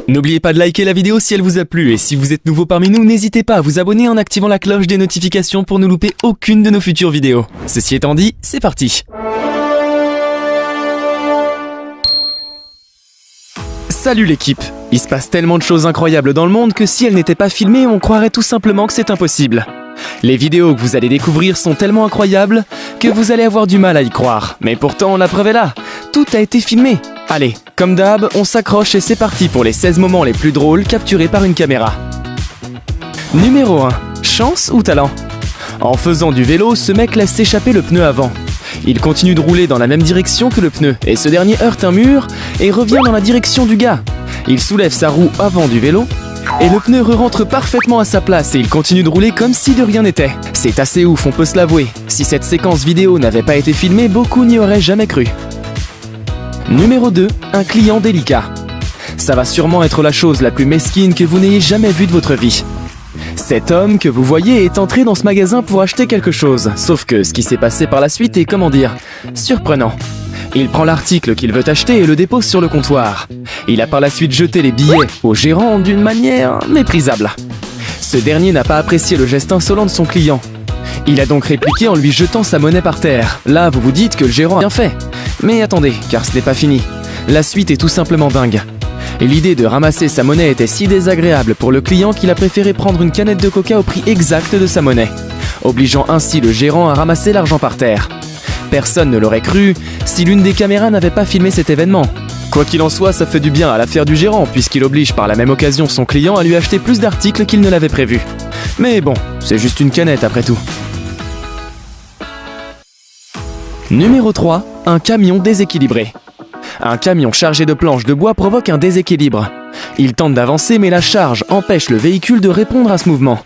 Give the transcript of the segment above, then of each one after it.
N'oubliez pas de liker la vidéo si elle vous a plu et si vous êtes nouveau parmi nous, n'hésitez pas à vous abonner en activant la cloche des notifications pour ne louper aucune de nos futures vidéos. Ceci étant dit, c'est parti! Salut l'équipe! Il se passe tellement de choses incroyables dans le monde que si elles n'étaient pas filmées, on croirait tout simplement que c'est impossible. Les vidéos que vous allez découvrir sont tellement incroyables que vous allez avoir du mal à y croire. Mais pourtant, la preuve est là. Tout a été filmé. Allez, comme d'hab, on s'accroche et c'est parti pour les 16 moments les plus drôles capturés par une caméra. Numéro 1. Chance ou talent? En faisant du vélo, ce mec laisse s'échapper le pneu avant. Il continue de rouler dans la même direction que le pneu et ce dernier heurte un mur et revient dans la direction du gars. Il soulève sa roue avant du vélo et le pneu rentre parfaitement à sa place et il continue de rouler comme si de rien n'était. C'est assez ouf, on peut se l'avouer. Si cette séquence vidéo n'avait pas été filmée, beaucoup n'y auraient jamais cru. Numéro 2. Un client délicat. Ça va sûrement être la chose la plus mesquine que vous n'ayez jamais vue de votre vie. Cet homme que vous voyez est entré dans ce magasin pour acheter quelque chose, sauf que ce qui s'est passé par la suite est, comment dire, surprenant. Il prend l'article qu'il veut acheter et le dépose sur le comptoir. Il a par la suite jeté les billets au gérant d'une manière méprisable. Ce dernier n'a pas apprécié le geste insolent de son client. Il a donc répliqué en lui jetant sa monnaie par terre. Là, vous vous dites que le gérant a bien fait. Mais attendez, car ce n'est pas fini. La suite est tout simplement dingue. L'idée de ramasser sa monnaie était si désagréable pour le client qu'il a préféré prendre une canette de coca au prix exact de sa monnaie, obligeant ainsi le gérant à ramasser l'argent par terre. Personne ne l'aurait cru si l'une des caméras n'avait pas filmé cet événement. Quoi qu'il en soit, ça fait du bien à l'affaire du gérant puisqu'il oblige par la même occasion son client à lui acheter plus d'articles qu'il ne l'avait prévu. Mais bon, c'est juste une canette après tout. Numéro 3. Un camion déséquilibré. Un camion chargé de planches de bois provoque un déséquilibre. Il tente d'avancer mais la charge empêche le véhicule de répondre à ce mouvement.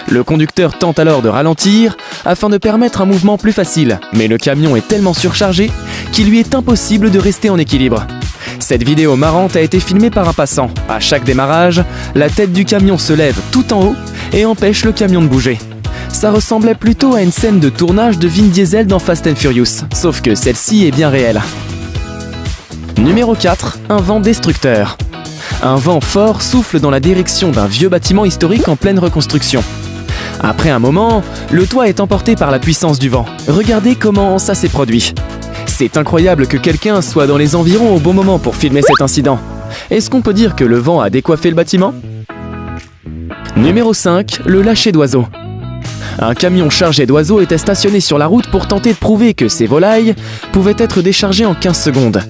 Le conducteur tente alors de ralentir afin de permettre un mouvement plus facile, mais le camion est tellement surchargé qu'il lui est impossible de rester en équilibre. Cette vidéo marrante a été filmée par un passant. À chaque démarrage, la tête du camion se lève tout en haut et empêche le camion de bouger. Ça ressemblait plutôt à une scène de tournage de Vin Diesel dans Fast and Furious, sauf que celle-ci est bien réelle. Numéro 4. Un vent destructeur. Un vent fort souffle dans la direction d'un vieux bâtiment historique en pleine reconstruction. Après un moment, le toit est emporté par la puissance du vent. Regardez comment ça s'est produit. C'est incroyable que quelqu'un soit dans les environs au bon moment pour filmer cet incident. Est-ce qu'on peut dire que le vent a décoiffé le bâtiment? Numéro 5. Le lâcher d'oiseaux. Un camion chargé d'oiseaux était stationné sur la route pour tenter de prouver que ces volailles pouvaient être déchargées en 15 secondes.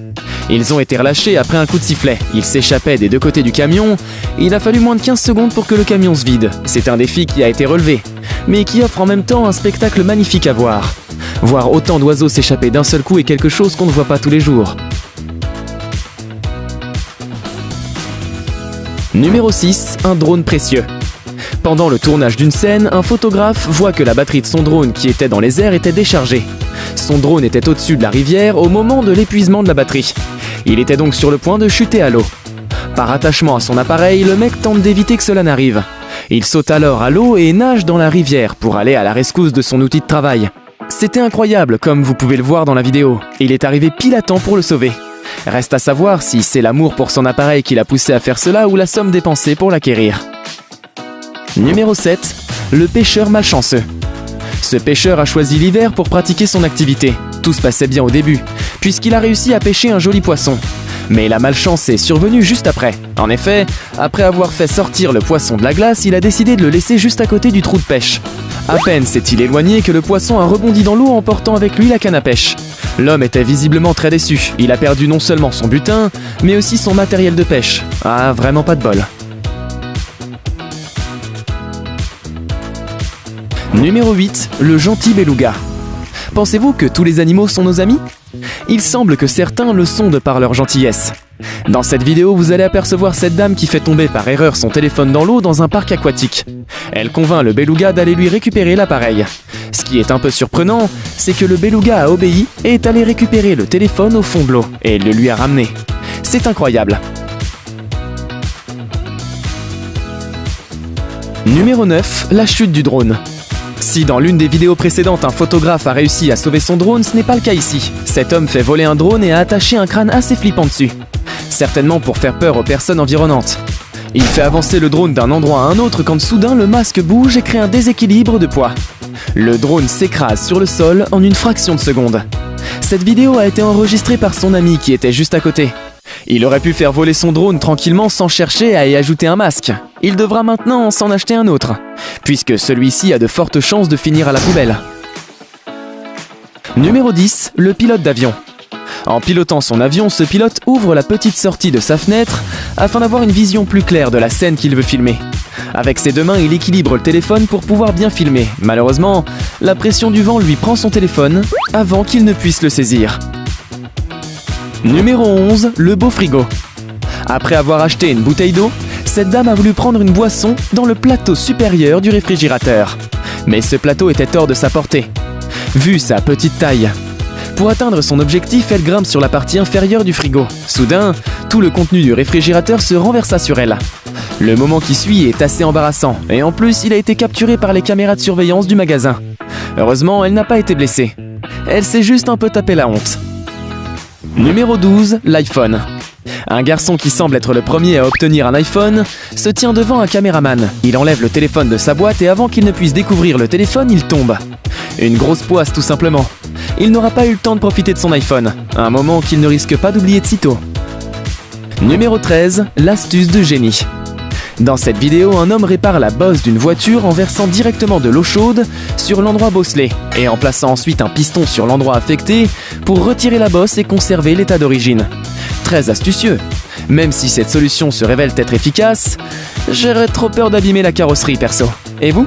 Ils ont été relâchés après un coup de sifflet. Ils s'échappaient des deux côtés du camion. Il a fallu moins de 15 secondes pour que le camion se vide. C'est un défi qui a été relevé, mais qui offre en même temps un spectacle magnifique à voir. Voir autant d'oiseaux s'échapper d'un seul coup est quelque chose qu'on ne voit pas tous les jours. Numéro 6. Un drone précieux. Pendant le tournage d'une scène, un photographe voit que la batterie de son drone qui était dans les airs était déchargée. Son drone était au-dessus de la rivière au moment de l'épuisement de la batterie. Il était donc sur le point de chuter à l'eau. Par attachement à son appareil, le mec tente d'éviter que cela n'arrive. Il saute alors à l'eau et nage dans la rivière pour aller à la rescousse de son outil de travail. C'était incroyable comme vous pouvez le voir dans la vidéo. Il est arrivé pile à temps pour le sauver. Reste à savoir si c'est l'amour pour son appareil qui l'a poussé à faire cela ou la somme dépensée pour l'acquérir. Numéro 7. Le pêcheur malchanceux. Ce pêcheur a choisi l'hiver pour pratiquer son activité. Tout se passait bien au début, puisqu'il a réussi à pêcher un joli poisson. Mais la malchance est survenue juste après. En effet, après avoir fait sortir le poisson de la glace, il a décidé de le laisser juste à côté du trou de pêche. À peine s'est-il éloigné que le poisson a rebondi dans l'eau emportant avec lui la canne à pêche. L'homme était visiblement très déçu. Il a perdu non seulement son butin, mais aussi son matériel de pêche. Ah, vraiment pas de bol. Numéro 8. Le gentil beluga. Pensez-vous que tous les animaux sont nos amis? Il semble que certains le sont de par leur gentillesse. Dans cette vidéo, vous allez apercevoir cette dame qui fait tomber par erreur son téléphone dans l'eau dans un parc aquatique. Elle convainc le beluga d'aller lui récupérer l'appareil. Ce qui est un peu surprenant, c'est que le beluga a obéi et est allé récupérer le téléphone au fond de l'eau et le lui a ramené. C'est incroyable. Numéro 9. La chute du drone. Si dans l'une des vidéos précédentes un photographe a réussi à sauver son drone, ce n'est pas le cas ici. Cet homme fait voler un drone et a attaché un crâne assez flippant dessus. certainement pour faire peur aux personnes environnantes. Il fait avancer le drone d'un endroit à un autre quand soudain le masque bouge et crée un déséquilibre de poids. Le drone s'écrase sur le sol en une fraction de seconde. Cette vidéo a été enregistrée par son ami qui était juste à côté. Il aurait pu faire voler son drone tranquillement sans chercher à y ajouter un masque. Il devra maintenant s'en acheter un autre, puisque celui-ci a de fortes chances de finir à la poubelle. Numéro 10, le pilote d'avion. En pilotant son avion, ce pilote ouvre la petite sortie de sa fenêtre afin d'avoir une vision plus claire de la scène qu'il veut filmer. Avec ses deux mains, il équilibre le téléphone pour pouvoir bien filmer. Malheureusement, la pression du vent lui prend son téléphone avant qu'il ne puisse le saisir. Numéro 11, le beau frigo. Après avoir acheté une bouteille d'eau, cette dame a voulu prendre une boisson dans le plateau supérieur du réfrigérateur. Mais ce plateau était hors de sa portée, vu sa petite taille. Pour atteindre son objectif, elle grimpe sur la partie inférieure du frigo. Soudain, tout le contenu du réfrigérateur se renversa sur elle. Le moment qui suit est assez embarrassant, et en plus, il a été capturé par les caméras de surveillance du magasin. Heureusement, elle n'a pas été blessée. Elle s'est juste un peu tapé la honte. Numéro 12, l'iPhone. Un garçon qui semble être le premier à obtenir un iPhone se tient devant un caméraman. Il enlève le téléphone de sa boîte et avant qu'il ne puisse découvrir le téléphone, il tombe. Une grosse poisse tout simplement. Il n'aura pas eu le temps de profiter de son iPhone, un moment qu'il ne risque pas d'oublier de sitôt. Numéro 13, l'astuce de génie. Dans cette vidéo, un homme répare la bosse d'une voiture en versant directement de l'eau chaude sur l'endroit bosselé et en plaçant ensuite un piston sur l'endroit affecté pour retirer la bosse et conserver l'état d'origine. Très astucieux. Même si cette solution se révèle être efficace, j'aurais trop peur d'abîmer la carrosserie perso. Et vous ?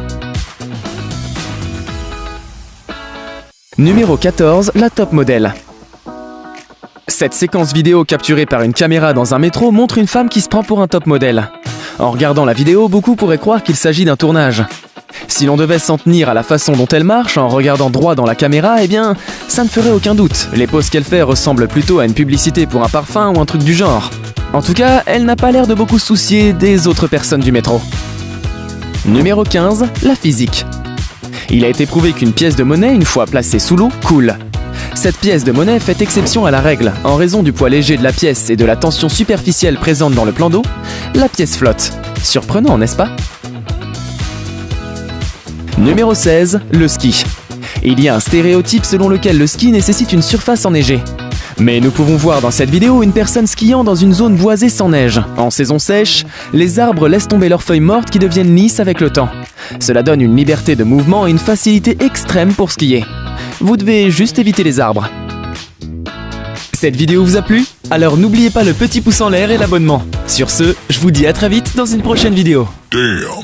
Numéro 14, la top modèle. Cette séquence vidéo capturée par une caméra dans un métro montre une femme qui se prend pour un top modèle. En regardant la vidéo, beaucoup pourraient croire qu'il s'agit d'un tournage. Si l'on devait s'en tenir à la façon dont elle marche, en regardant droit dans la caméra, eh bien, ça ne ferait aucun doute. Les poses qu'elle fait ressemblent plutôt à une publicité pour un parfum ou un truc du genre. En tout cas, elle n'a pas l'air de beaucoup se soucier des autres personnes du métro. Numéro 15, la physique. Il a été prouvé qu'une pièce de monnaie, une fois placée sous l'eau, coule. Cette pièce de monnaie fait exception à la règle. En raison du poids léger de la pièce et de la tension superficielle présente dans le plan d'eau, la pièce flotte. Surprenant, n'est-ce pas ? Numéro 16, le ski. Il y a un stéréotype selon lequel le ski nécessite une surface enneigée. Mais nous pouvons voir dans cette vidéo une personne skiant dans une zone boisée sans neige. En saison sèche, les arbres laissent tomber leurs feuilles mortes qui deviennent lisses avec le temps. Cela donne une liberté de mouvement et une facilité extrême pour skier. Vous devez juste éviter les arbres. Cette vidéo vous a plu ? Alors n'oubliez pas le petit pouce en l'air et l'abonnement. Sur ce, je vous dis à très vite dans une prochaine vidéo. Damn.